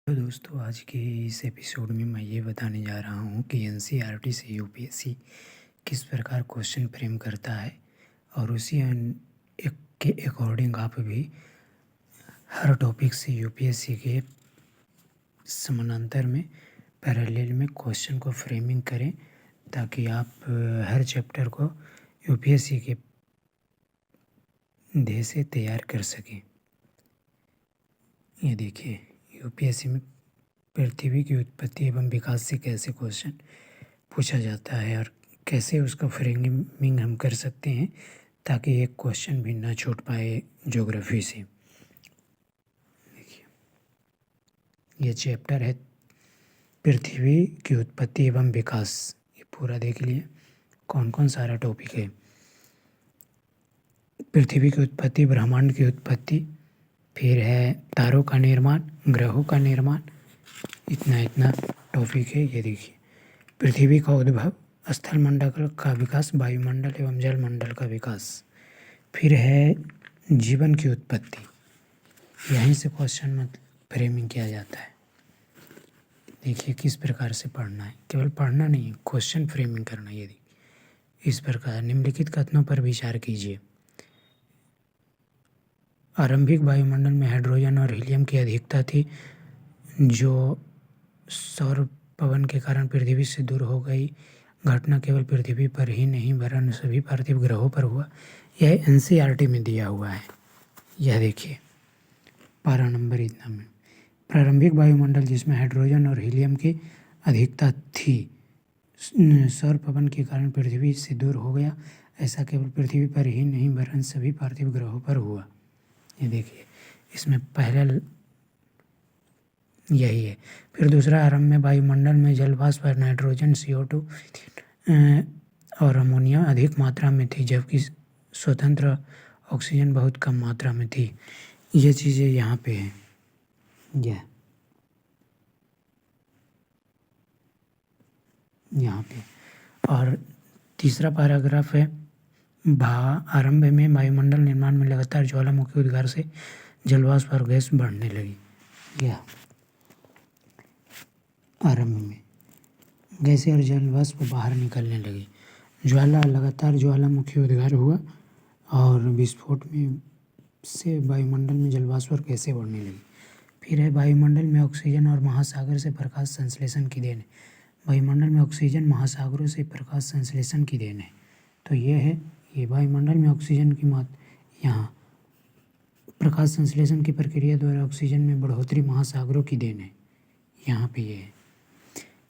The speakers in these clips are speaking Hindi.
तो दोस्तों, आज के इस एपिसोड में मैं ये बताने जा रहा हूँ कि एनसीईआरटी से यूपीएससी किस प्रकार क्वेश्चन फ्रेम करता है और उसी के अकॉर्डिंग आप भी हर टॉपिक से यूपीएससी के समानांतर में पैरेलल में क्वेश्चन को फ्रेमिंग करें ताकि आप हर चैप्टर को यूपीएससी के ध्येय से तैयार कर सकें। ये देखिए, यूपीएससी में पृथ्वी की उत्पत्ति एवं विकास से कैसे क्वेश्चन पूछा जाता है और कैसे उसका फ्रेमिंग हम कर सकते हैं ताकि एक क्वेश्चन भी ना छूट पाए ज्योग्राफी से। देखिए, ये चैप्टर है पृथ्वी की उत्पत्ति एवं विकास। ये पूरा देख लिए कौन कौन सारा टॉपिक है। पृथ्वी की उत्पत्ति, ब्रह्मांड की उत्पत्ति, फिर है तारों का निर्माण, ग्रहों का निर्माण, इतना टॉपिक है। ये देखिए, पृथ्वी का उद्भव, स्थल मंडल का विकास, वायुमंडल एवं जलमंडल का विकास, फिर है जीवन की उत्पत्ति। यहीं से क्वेश्चन फ्रेमिंग किया जाता है। देखिए किस प्रकार से पढ़ना है, केवल पढ़ना नहीं, क्वेश्चन फ्रेमिंग करना। ये देखिए, इस प्रकार निम्नलिखित कथनों पर विचार कीजिए। आरंभिक वायुमंडल में हाइड्रोजन और हीलियम की अधिकता थी, जो सौर पवन के कारण पृथ्वी से दूर हो गई। घटना केवल पृथ्वी पर ही नहीं वरन सभी पार्थिव ग्रहों पर हुआ। यह एनसीईआरटी में दिया हुआ है। यह देखिए, 12 नंबर इतना में। प्रारंभिक वायुमंडल जिसमें हाइड्रोजन और हीलियम की अधिकता थी, सौर पवन के कारण पृथ्वी से दूर हो गया। ऐसा केवल पृथ्वी पर ही नहीं वरन सभी पार्थिव ग्रहों पर हुआ। ये देखिए, इसमें पहला यही है। फिर दूसरा, आरंभ में वायुमंडल में जल वाष्प और नाइट्रोजन, CO2 और अमोनिया अधिक मात्रा में थी, जबकि स्वतंत्र ऑक्सीजन बहुत कम मात्रा में थी। ये चीज़ें यहाँ पे हैं। यह यहाँ पे। और तीसरा पैराग्राफ है, आरंभ में वायुमंडल निर्माण में लगातार ज्वालामुखी उद्गार से जलवाष्प और गैस बढ़ने लगी। यह आरंभ में गैसें और जलवाष्प बाहर निकलने लगी। लगातार ज्वालामुखी उद्गार हुआ और विस्फोट में से वायुमंडल में जलवाष्प और गैसें बढ़ने लगी। फिर है, वायुमंडल में ऑक्सीजन और महासागर से प्रकाश संश्लेषण की देन है। वायुमंडल में ऑक्सीजन महासागरों से प्रकाश संश्लेषण की देन है। तो ये है, ये वायुमंडल में ऑक्सीजन की मात्रा, यहाँ प्रकाश संश्लेषण की प्रक्रिया द्वारा ऑक्सीजन में बढ़ोतरी महासागरों की देन है। यहाँ पे ये है।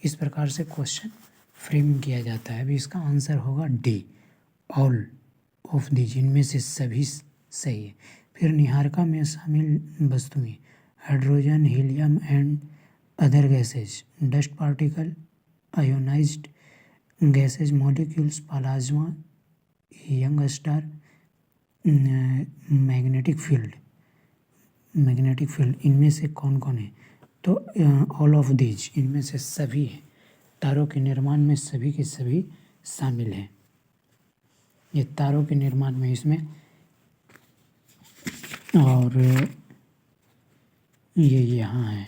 इस प्रकार से क्वेश्चन फ्रेम किया जाता है। अभी इसका आंसर होगा डी, ऑल ऑफ दीज, इनमें से सभी सही है। फिर निहारिका में शामिल वस्तुएं, hydrogen, helium and other gases, dust particle, ionised gases, molecules, plasma, young star, magnetic field, इनमें से कौन कौन है? तो ऑल ऑफ दीज, इनमें से सभी हैं। तारों के निर्माण में सभी के सभी शामिल हैं। ये तारों के निर्माण में इसमें, और ये यहाँ है,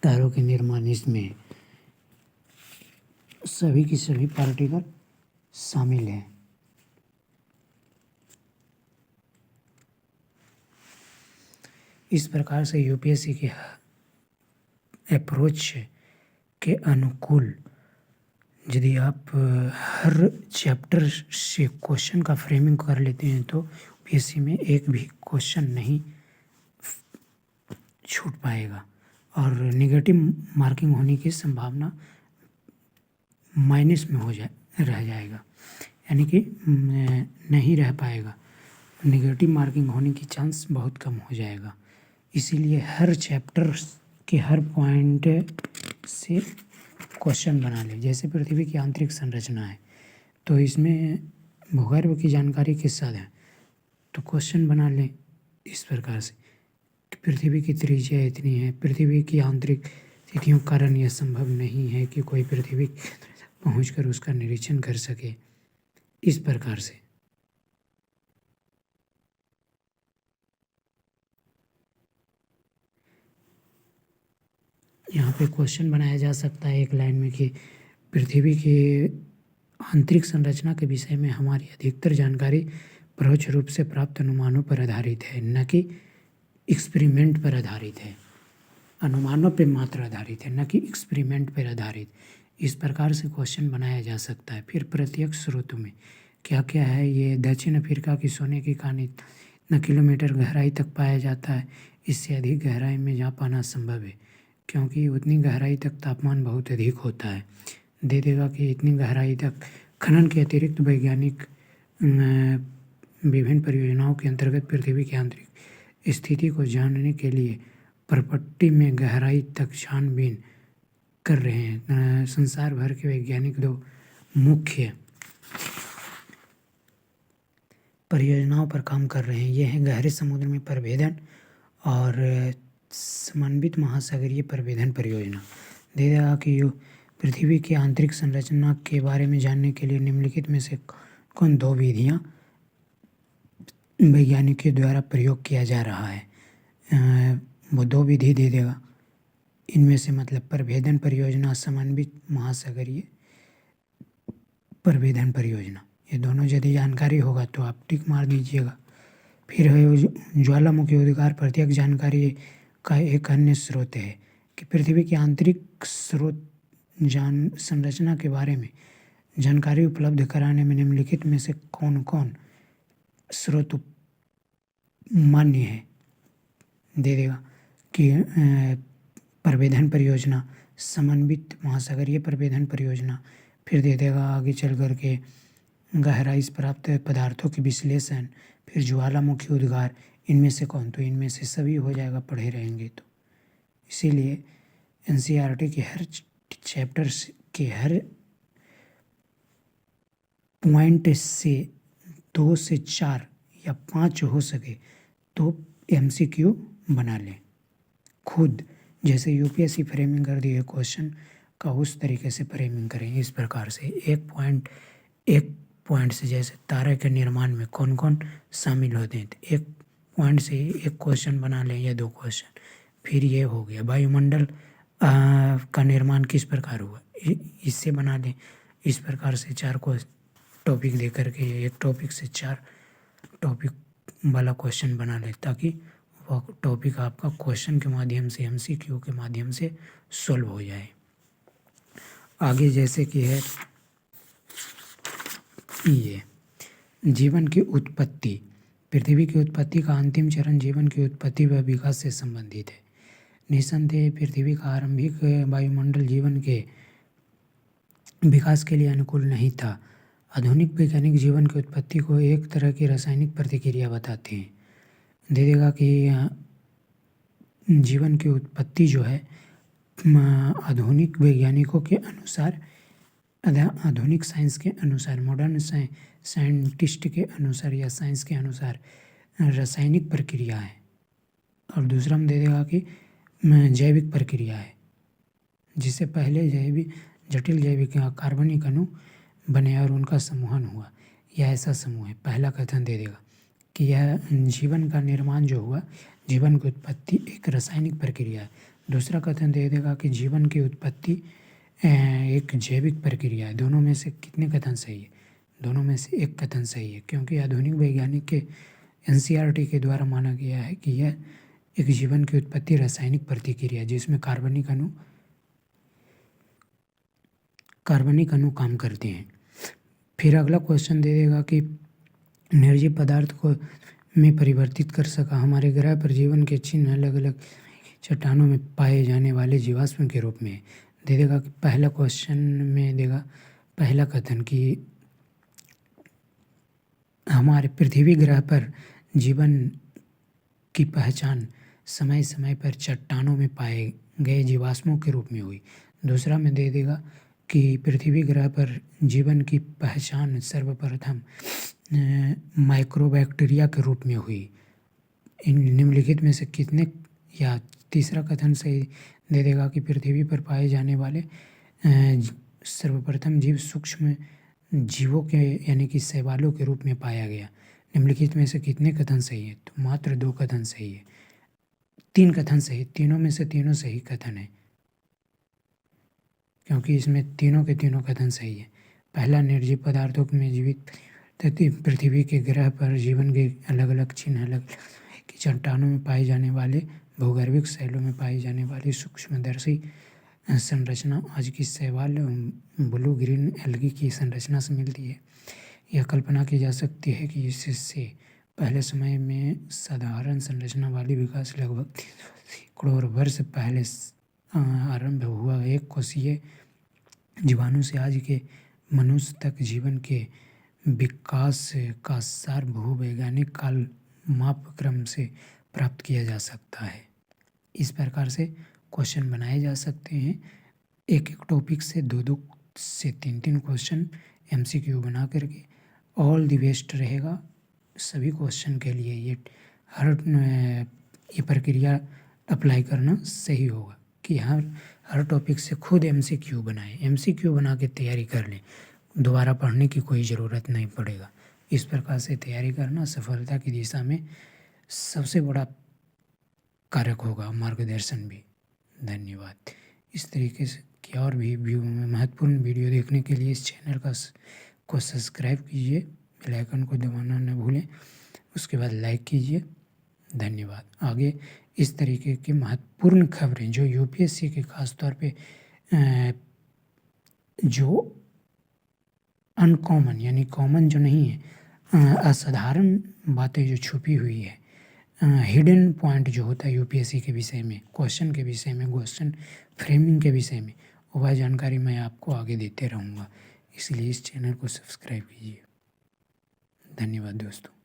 तारों के निर्माण, इसमें सभी की सभी पार्टिकल शामिल हैं। इस प्रकार से यूपीएससी के अप्रोच के अनुकूल यदि आप हर चैप्टर से क्वेश्चन का फ्रेमिंग कर लेते हैं तो यूपीएससी में एक भी क्वेश्चन नहीं छूट पाएगा और नेगेटिव मार्किंग होने की संभावना माइनस में रह जाएगा, यानी कि नहीं रह पाएगा। नेगेटिव मार्किंग होने की चांस बहुत कम हो जाएगा। इसीलिए हर चैप्टर के हर पॉइंट से क्वेश्चन बना ले। जैसे पृथ्वी की आंतरिक संरचना है तो इसमें भूगर्भ की जानकारी के साथ है, तो क्वेश्चन बना लें इस प्रकार से कि पृथ्वी की त्रिज्या इतनी है, पृथ्वी की आंतरिक स्थितियों के कारण यह संभव नहीं है कि कोई पृथ्वी पहुंचकर उसका निरीक्षण कर सके। इस प्रकार से यहाँ पे क्वेश्चन बनाया जा सकता है एक लाइन में कि पृथ्वी के आंतरिक संरचना के विषय में हमारी अधिकतर जानकारी परोक्ष रूप से प्राप्त अनुमानों पर आधारित है, न कि एक्सपेरिमेंट पर आधारित है। अनुमानों पर मात्र आधारित है, न कि एक्सपेरिमेंट पर आधारित। इस प्रकार से क्वेश्चन बनाया जा सकता है। फिर प्रत्यक्ष स्रोतों में क्या क्या है? ये दक्षिण अफ्रीका की सोने की खानी न किलोमीटर गहराई तक पाया जाता है। इससे अधिक गहराई में जा पाना संभव है क्योंकि उतनी गहराई तक तापमान बहुत अधिक होता है। दे देगा कि इतनी गहराई तक खनन के अतिरिक्त वैज्ञानिक विभिन्न परियोजनाओं के अंतर्गत पृथ्वी की आंतरिक स्थिति को जानने के लिए परपट्टी में गहराई तक छानबीन कर रहे हैं। संसार भर के वैज्ञानिक दो मुख्य परियोजनाओं पर काम कर रहे हैं। ये हैं गहरे समुद्र में प्रभेदन और समन्वित महासागरीय प्रभेदन परियोजना। दे देगा कि पृथ्वी की आंतरिक संरचना के बारे में जानने के लिए निम्नलिखित में से कौन दो विधियां वैज्ञानिकों द्वारा प्रयोग किया जा रहा है। वो दो विधि दे देगा। इनमें से मतलब प्रभेदन परियोजना, समन्वित महासागरीय प्रभेदन परियोजना, ये दोनों यदि जानकारी होगा तो आप टिक मार दीजिएगा। फिर है ज्वालामुखी उद्गार प्रत्यक्ष जानकारी का एक अन्य स्रोत है कि पृथ्वी की आंतरिक स्रोत संरचना के बारे में जानकारी उपलब्ध कराने में निम्नलिखित में से कौन कौन स्रोत मान्य है। दे देगा कि प्रभेदन परियोजना, समन्वित महासागरीय प्रभेदन परियोजना। फिर दे देगा आगे चल कर के गहराई से प्राप्त पदार्थों के विश्लेषण, फिर ज्वालामुखी उद्गार। इनमें से कौन? तो इनमें से सभी हो जाएगा पढ़े रहेंगे तो। इसीलिए एनसीईआरटी के हर चैप्टर के हर पॉइंट से 2 से 4 या 5 हो सके तो एमसीक्यू बना लें खुद। जैसे यूपीएससी फ्रेमिंग कर दी है क्वेश्चन का, उस तरीके से फ्रेमिंग करें। इस प्रकार से एक पॉइंट से, जैसे तारे के निर्माण में कौन कौन शामिल होते हैं, तो एक पॉइंट से एक क्वेश्चन बना लें या 2 क्वेश्चन। फिर ये हो गया वायुमंडल का निर्माण किस प्रकार हुआ, इससे बना लें। इस प्रकार से 4 को टॉपिक दे करके एक टॉपिक से 4 टॉपिक वाला क्वेश्चन बना लें ताकि वह टॉपिक आपका क्वेश्चन के माध्यम से, एमसीक्यू के माध्यम से सॉल्व हो जाए। आगे जैसे कि है ये जीवन की उत्पत्ति। पृथ्वी की उत्पत्ति का अंतिम चरण जीवन की उत्पत्ति व विकास से संबंधित है। निस्संदेह पृथ्वी का आरंभिक वायुमंडल जीवन के विकास के लिए अनुकूल नहीं था। आधुनिक वैज्ञानिक जीवन की उत्पत्ति को एक तरह की रासायनिक प्रतिक्रिया बताते हैं। दे देगा कि जीवन की उत्पत्ति जो है आधुनिक वैज्ञानिकों के अनुसार, आधुनिक साइंस के अनुसार, मॉडर्न साइंटिस्ट के अनुसार या साइंस के अनुसार रासायनिक प्रक्रिया है। और दूसरा हम दे देगा कि जैविक प्रक्रिया है, जिससे पहले जटिल जैविक कार्बनिक अणु बने और उनका समूहन हुआ। यह ऐसा समूह है। पहला कथन दे देगा कि यह जीवन का निर्माण जो हुआ, जीवन की उत्पत्ति एक रासायनिक प्रक्रिया है। दूसरा कथन दे देगा कि जीवन की उत्पत्ति एक जैविक प्रक्रिया है। दोनों में से कितने कथन सही है? दोनों में से एक कथन सही है, क्योंकि आधुनिक वैज्ञानिक के एनसीईआरटी के द्वारा माना गया है कि यह एक जीवन की उत्पत्ति रासायनिक प्रतिक्रिया जिसमें कार्बनिक अणु काम करते हैं। फिर अगला क्वेश्चन दे देगा कि निर्जीव पदार्थ को में परिवर्तित कर सका। हमारे ग्रह पर जीवन के चिन्ह अलग अलग चट्टानों में पाए जाने वाले जीवाश्म के रूप में। दे देगा कि पहला क्वेश्चन में देगा पहला कथन कि हमारे पृथ्वी ग्रह पर जीवन की पहचान समय समय पर चट्टानों में पाए गए जीवाश्मों के रूप में हुई। दूसरा में दे देगा कि पृथ्वी ग्रह पर जीवन की पहचान सर्वप्रथम माइक्रोबैक्टीरिया के रूप में हुई। इन निम्नलिखित में से कितने, या तीसरा कथन सही दे देगा कि पृथ्वी पर पाए जाने वाले सर्वप्रथम जीव सूक्ष्म जीवों के यानी कि शैवालों के रूप में पाया गया। निम्नलिखित में से कितने कथन सही है? तो मात्र 2 कथन सही है। 3 कथन सही, तीनों में से तीनों सही कथन है। क्योंकि इसमें तीनों के तीनों कथन सही है। पहला, निर्जीव पदार्थों में जीवित पृथ्वी के ग्रह पर जीवन के अलग अलग चिन्ह, अलग की चट्टानों में पाए जाने वाले भूगर्भिक शैलों में पाई जाने वाली सूक्ष्मदर्शी संरचना आज की शैवाल ब्लू ग्रीन एल्गी की संरचना से मिलती है। यह कल्पना की जा सकती है कि इससे पहले समय में साधारण संरचना वाली विकास लगभग 380 करोड़ वर्ष पहले आरंभ हुआ। एक कोशीय जीवाणु से आज के मनुष्य तक जीवन के विकास का सार भूवैज्ञानिक काल मापक्रम से प्राप्त किया जा सकता है। इस प्रकार से क्वेश्चन बनाए जा सकते हैं। एक एक टॉपिक से 2-2 से 3-3 क्वेश्चन MCQ बना करके। ऑल द बेस्ट रहेगा सभी क्वेश्चन के लिए। ये प्रक्रिया अप्लाई करना सही होगा कि हर टॉपिक से खुद MCQ बनाएं, MCQ बना के तैयारी कर लें, दोबारा पढ़ने की कोई ज़रूरत नहीं पड़ेगा। इस प्रकार से तैयारी करना सफलता की दिशा में सबसे बड़ा कारक होगा, मार्गदर्शन भी। धन्यवाद। इस तरीके से की और भी महत्वपूर्ण वीडियो देखने के लिए इस चैनल को सब्सक्राइब कीजिए, बेल आइकन को दबाना न भूलें, उसके बाद लाइक कीजिए। धन्यवाद। आगे इस तरीके की महत्वपूर्ण खबरें जो UPSC के खास तौर पे जो अनकॉमन यानी कॉमन जो नहीं है, असाधारण बातें जो छुपी हुई है, हिडन पॉइंट जो होता है UPSC के विषय में, क्वेश्चन के विषय में, क्वेश्चन फ्रेमिंग के विषय में, वह जानकारी मैं आपको आगे देते रहूँगा। इसलिए इस चैनल को सब्सक्राइब कीजिए। धन्यवाद दोस्तों।